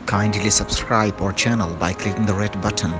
Kindly subscribe our channel by clicking the red button.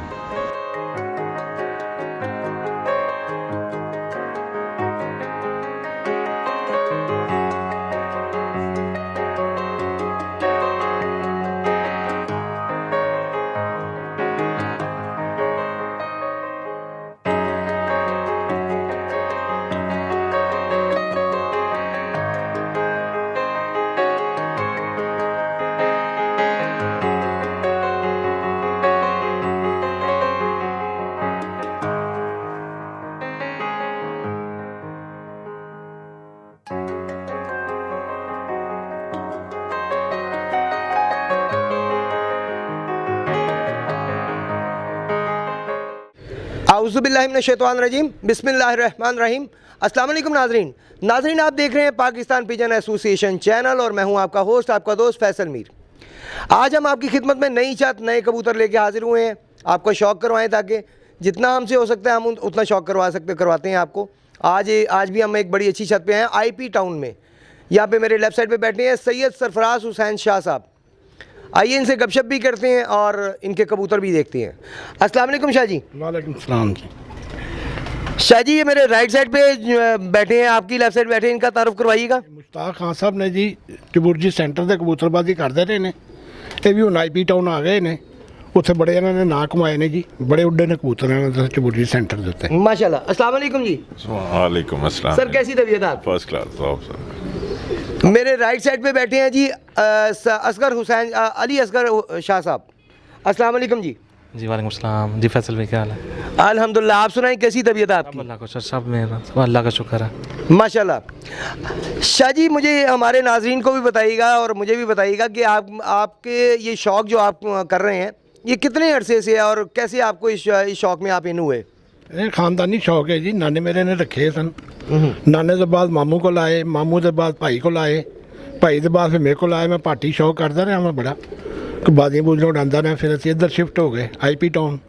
औज़ुबिल्लाहिमिनश्शैतानिर्रजीम बिस्मिल्लाहिर्रहमानिर्रहीम। अस्सलाम वालेकुम नाज़रीन, आप देख रहे हैं पाकिस्तान पिजन एसोसिएशन चैनल और मैं हूं आपका होस्ट, आपका दोस्त फैसल मीर। आज हम आपकी खिदमत में नई छत, नए कबूतर लेके हाजिर हुए हैं, आपको शौक़ करवाएं ताकि जितना हमसे हो सकता है हम उतना शौक़ करवाते हैं आपको। आज भी हम एक बड़ी अच्छी छत पे हैं IP टाउन में। यहाँ पे मेरे लेफ़्ट साइड पे बैठे हैं सैयद सरफराज हुसैन शाह साहब। आइए इनसे गपशप भी करते हैं और इनके कबूतर भी देखते हैं। अस्सलाम वालेकुम शाह जी। वालेकुम सलाम जी। शाह जी, ये मेरे राइट साइड पे बैठे हैं, आपकी लेफ्ट साइड बैठे हैं, इनका तारुफ करवाइएगा। मुश्ताक खान साहब ने जी चबुर्जी सेंटर से कबूतरबाजी करते रहे ने, ये भी हुण IP टाउन आ गए ने, उत्थे बड़े इन्होंने ना कमाए ने जी, बड़े उड्डे ने कबूतर इन्होंने चबुर्जी सेंटर के उत्ते। माशाल्लाह। अस्सलाम वालेकुम जी। वालेकुम अस्सलाम सर, कैसी तबीयत है आपकी? फर्स्ट क्लास साहब सर। मेरे राइट साइड पे बैठे हैं जी असगर हुसैन अली असगर शाह साहब। अस्सलाम वालेकुम जी। जी वालेकुम सलाम जी। फैसल भाई क्या हाल है? अल्हम्दुलिल्लाह। आप सुनाएं, कैसी तबीयत है आपकी? अल्लाह का शुक्र, सब में अल्लाह का शुक्र है। माशाल्लाह। शाह जी, मुझे हमारे नाजरीन को भी बताइएगा और मुझे भी बताइएगा कि आपके ये शौक़ जो आप कर रहे हैं ये कितने अरसे से है और कैसे आपको इस शौक़ में आप इन हुए? ये खानदानी शौक है जी, नाने मेरे ने रखे सन। नाने के बाद मामू को लाए, मामू के बाद भाई को लाए, भाई के बाद फिर मेरे को लाए। मैं पार्टी शौक करता रहा मैं बड़ा, बाजियां बूजियां उड़ाता रहा। फिर असं इधर शिफ्ट हो गए IP टाउन,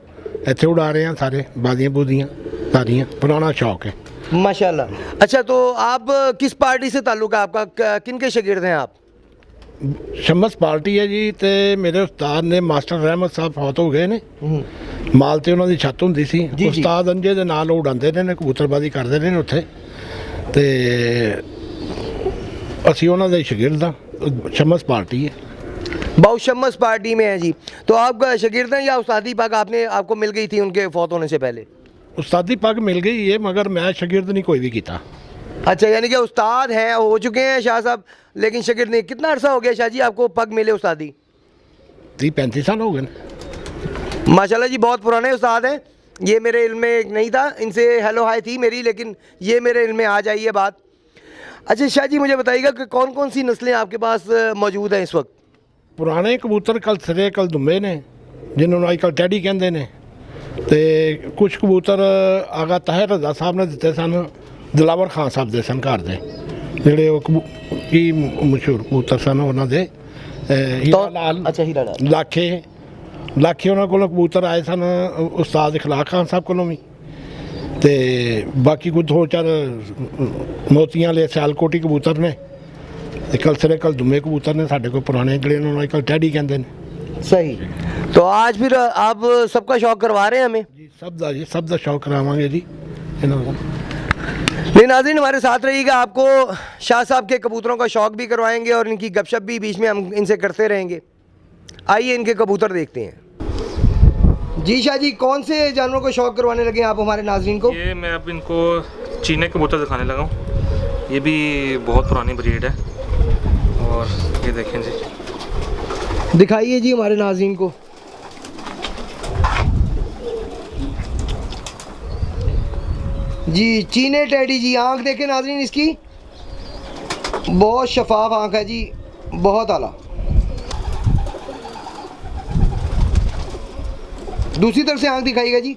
इतने उड़ा रहे हैं सारे बाजियां बूजियां सारियां, पुराना शौक है माशाल्लाह। अच्छा, तो आप किस पार्टी से ताल्लुक़ है आपका, किन के शागिर्द हैं आप? शमस पार्टी है जी। तो मेरे उस्ताद ने मास्टर रहमत साहब फौत हो गए ने, माल ते उन्होंने छत होंदी सी। उस्ताद अंजे दे नाल उड़ाते रहे ने, कबूतरबाजी करते रहे ने उत्थे, ते असी उन्होंने शागिर्द हाँ। शमस पार्टी है, बहुत शमस पार्टी में है जी। तो आप शागिर्द हैं या उस्तादी पाक आपको मिल गई थी उनके फौत होने से पहले? उस्तादी पग मिल गई है मगर मैं शागिर्द नहीं कोई भी किया। अच्छा, यानी कि उस्ताद हैं, हो चुके हैं शाह साहब, लेकिन शागिर्द नहीं। कितना अरसा हो गया शाह जी आपको पग मिले उस्तादी? 30-35 साल हो गए। माशाल्लाह जी, बहुत पुराने उस्ताद हैं। ये मेरे इल्म में नहीं था, इनसे हेलो हाय थी मेरी, लेकिन ये मेरे इल्म में आ जाई है बात। अच्छा शाह जी, मुझे बताइएगा कि कौन कौन सी नस्लें आपके पास मौजूद हैं इस वक्त? पुराने कबूतर कल सिरे कल दुम्बे ने, जिन्होंने आजकल टैडी कहते हैं, तो कुछ कबूतर आगा ताहिर रज़ा साहब ने दिते सन, दिलावर खान साहब दे सन घर दे, ਜਿਹੜੇ ਉਹ ਕੀ ਮਸ਼ਹੂਰ ਕਬੂਤਰ ਸਨ ਉਹਨਾਂ ਦੇ। ਹੀਰਾ ਲਾਲ, अच्छा हीरा लाल, ਲਾਖੇ ਉਹਨਾਂ ਕੋਲੋਂ ਕਬੂਤਰ ਆਏ ਸਨ, ਉਸਤਾਦ ਇਖਲਾਕ ਖਾਨ ਸਾਹਿਬ ਕੋਲੋਂ ਵੀ। ਤੇ ਬਾਕੀ ਕੁਝ ਦੋ ਚਾਰ ਮੋਤੀਆਂ ਵਾਲੇ ਸਿਆਲਕੋਟੀ ਕਬੂਤਰ ਨੇ, ਤੇ ਕਲਸਰੇ ਕਲ ਦੁਮੇ ਕਬੂਤਰ ਨੇ ਸਾਡੇ ਕੋਲ ਪੁਰਾਣੇ, ਜਿਹੜੇ ਉਹਨਾਂ ਨੂੰ ਅੱਜ ਕੱਲ੍ਹ ਟੈਡੀ ਕਹਿੰਦੇ ਨੇ। सही। तो आज फिर आप सबका शौक़ करवा रहे हैं हमें? ਜੀ ਸਭ ਦਾ ਸ਼ੌਕ ਕਰਾਵਾਂਗੇ ਜੀ ਇਹਨਾਂ ਦਾ। नहीं नाज़रीन, हमारे साथ रहिएगा, आपको शाह साहब के कबूतरों का शौक़ भी करवाएंगे और इनकी गपशप भी बीच में हम इनसे करते रहेंगे। आइए इनके कबूतर देखते हैं। जी शाह जी, कौन से जानवरों को शौक़ करवाने लगे आप हमारे नाज़रीन को? ये मैं अब इनको चीने कबूतर दिखाने लगा हूँ। ये भी बहुत पुरानी ब्रीड है और ये देखें जी। दिखाइए जी हमारे नाज़रीन को। जी चीने टैडी जी, आँख देखें नाज़रीन इसकी, बहुत शफाफ आँख है जी, बहुत आला। दूसरी तरफ से आँख दिखाइएगा जी।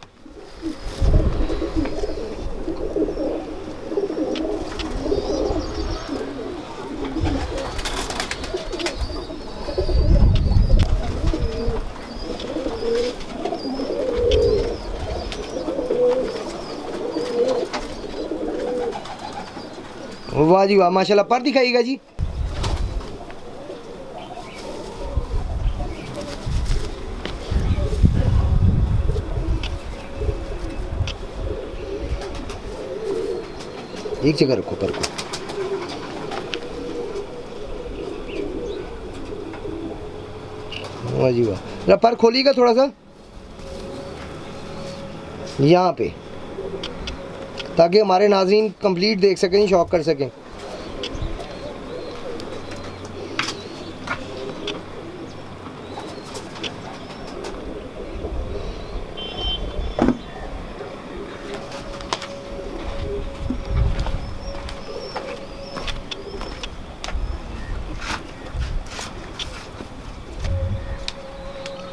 वाह जी वाह, माशाल्लाह। पर दिखाइएगा जी। एक जगह रखो पर को। वाह जी वाह, जरा पर खोलिएगा थोड़ा सा यहाँ पे, ताकि हमारे नाज़रीन कंप्लीट देख सकें, शौक कर सकें।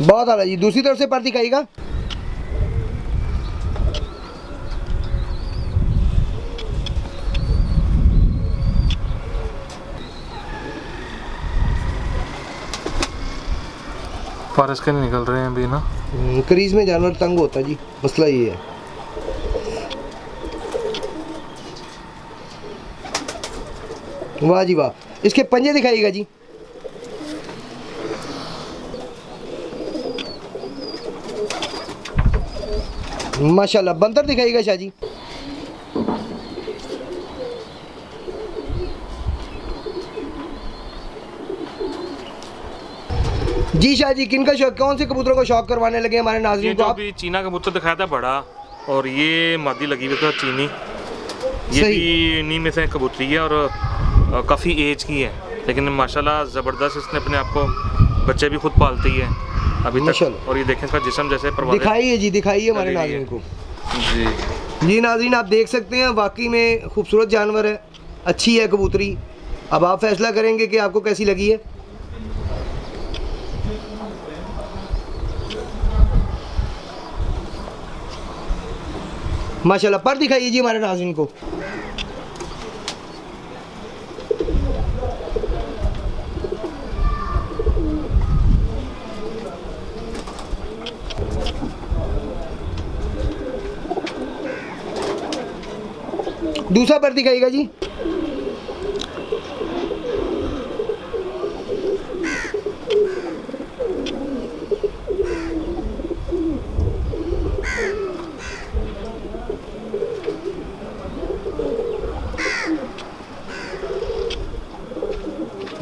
बहुत आला जी, दूसरी तरफ से पर दिखाइएगा। पर इसके नहीं निकल रहे हैं अभी ना। क्रीज में जानवर तंग होता है जी, मसला ये है। वाह जी वाह, इसके पंजे दिखाइएगा जी। माशाल्लाह, बंतर दिखाइएगा शाह जी। जी शाह जी, किन का शौक, कौन से कबूतरों को शौक करवाने लगे हमारे ये नाज़रीन जो को आप? अभी चीना कबूतर दिखाया था बड़ा, और ये मादी लगी हुई था चीनी, ये सही। भी इन्हीं में से कबूतरी है और काफ़ी एज की है, लेकिन माशाल्लाह ज़बरदस्त इसने अपने आप को, बच्चे भी खुद पालती है अभी तक। माशाल्लाह। और ये देखें इसका जिस्म जैसे परवाज़। दिखाइए जी, दिखाइए हमारे लगी हुई नाज़रीन है। को। जी जी नाज़रीन, आप देख सकते हैं, वाकई में खूबसूरत जानवर है, अच्छी है कबूतरी। अब आप फैसला करेंगे कि आपको कैसी लगी है। माशाल्लाह, पर दिखाइए जी हमारे नाज़रीन को। दूसरा पर दिखाइएगा जी।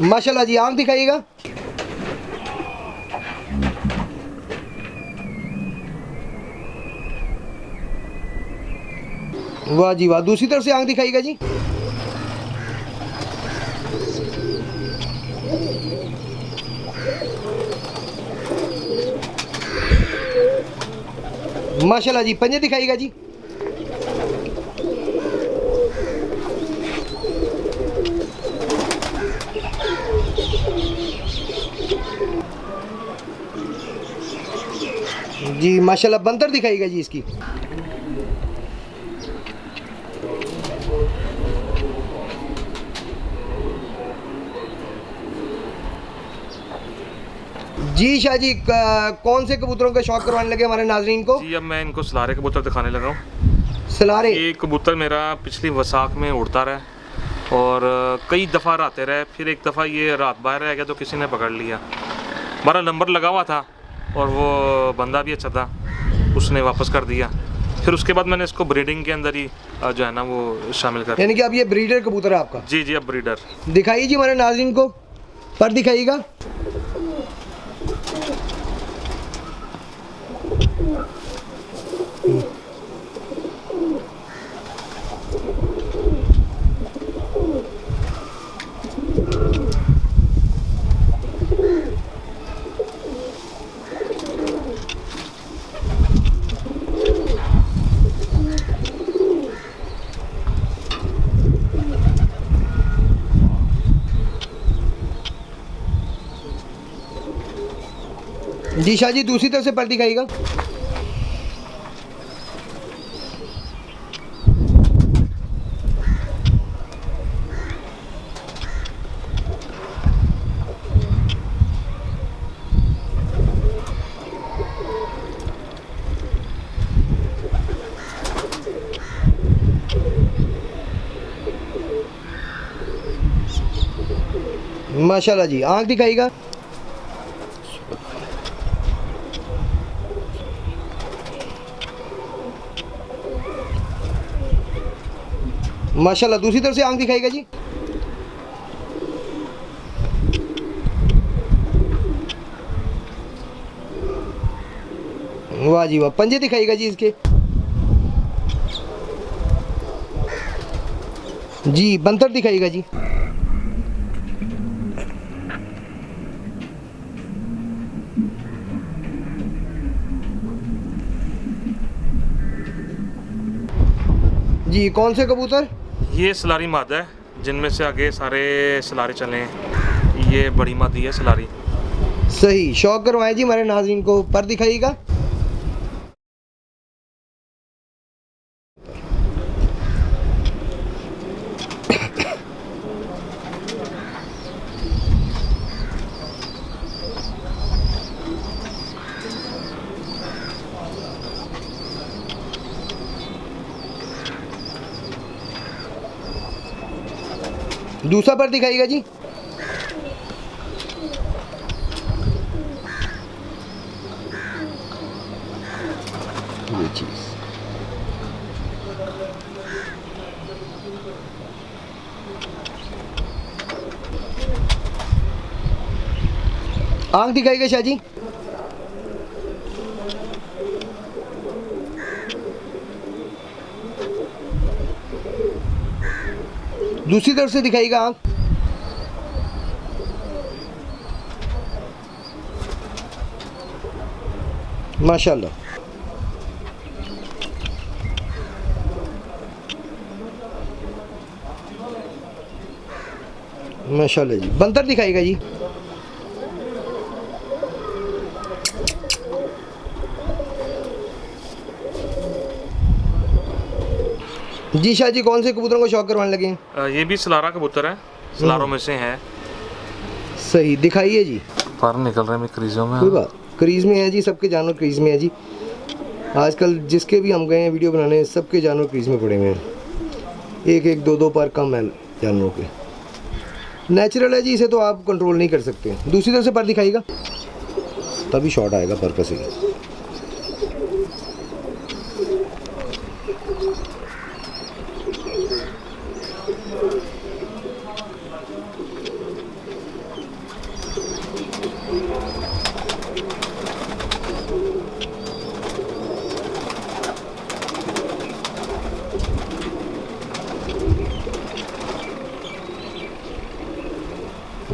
माशाल्लाह जी, आंख दिखाइएगा। वाह जी वाह, दूसरी तरफ से आंख दिखाइएगा जी। माशाल्लाह जी, पंजे दिखाइएगा जी। जी माशाल्लाह, बंतर दिखाइएगा जी इसकी। जी शाह जी, कौन से कबूतरों का शौक करवाने लगे हमारे नाजरीन को? जी, अब मैं इनको सलारे कबूतर दिखाने लगा हूँ। सलारे। ये कबूतर मेरा पिछली वसाख में उड़ता रहा और कई दफ़ा आते रहे, फिर एक दफ़ा ये रात बाहर रह गया तो किसी ने पकड़ लिया। हमारा नंबर लगा हुआ था और वो बंदा भी अच्छा था, उसने वापस कर दिया। फिर उसके बाद मैंने इसको ब्रीडिंग के अंदर ही जो है ना वो शामिल कर। यानी कि अब ये ब्रीडर कबूतर है आपका? जी जी, अब ब्रीडर। दिखाइए जी हमारे नाज़रीन को, पर दिखाइएगा। जी शाह जी, दूसरी तरफ से पर दिखाइएगा। माशाल्लाह जी, आंख दिखाइएगा। माशाल्लाह। दूसरी तरफ से आंख दिखाएगा जी। वाह जी वाह। पंजे दिखाएगा जी इसके। जी बंतर दिखाएगा जी। जी कौन से कबूतर? ये सलारी मादा है, जिनमें से आगे सारे सलारे चले हैं। ये बड़ी मादी है सलारी। सही। शौक करवाएं जी हमारे नाज़रीन को। पर दिखाइएगा। दूसरा पर दिखाइएगा जी। ये चीज आंख दिखाइएगा शाह जी। दूसरी तरफ से दिखाइएगा आंख। माशाल्लाह। माशाल्लाह जी। बंतर दिखाइएगा जी। जी शाह जी कौन से कबूतरों को शौक करवाने लगे हैं? ये भी सलारा कबूतर है, सलारों में से है। सही। दिखाइए जी। पर निकल रहे हैं क्रीजों में। कोई बात, क्रीज में है जी, सबके जानवर क्रीज में है जी। आजकल जिसके भी हम गए हैं वीडियो बनाने, सबके जानवर क्रीज में पड़े हुए हैं। एक एक दो दो पर कम है जानवरों के। नेचुरल है जी, इसे तो आप कंट्रोल नहीं कर सकते। दूसरी तरफ से पर दिखाइएगा, तभी शॉट आएगा पर का सही।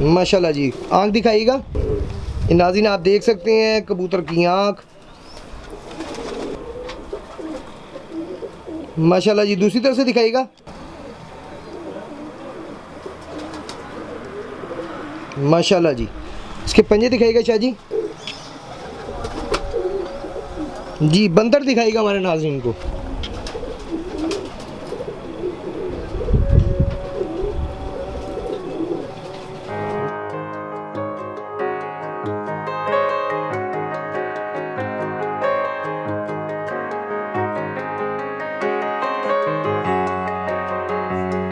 माशाल्लाह जी। आंख दिखाइएगा। नाज़रीन आप देख सकते हैं कबूतर की आंख। माशाल्लाह जी। दूसरी तरफ से दिखाइएगा। माशाल्लाह जी। इसके पंजे दिखाइएगा शाह जी। जी बंदर दिखाइएगा हमारे नाज़रीन को।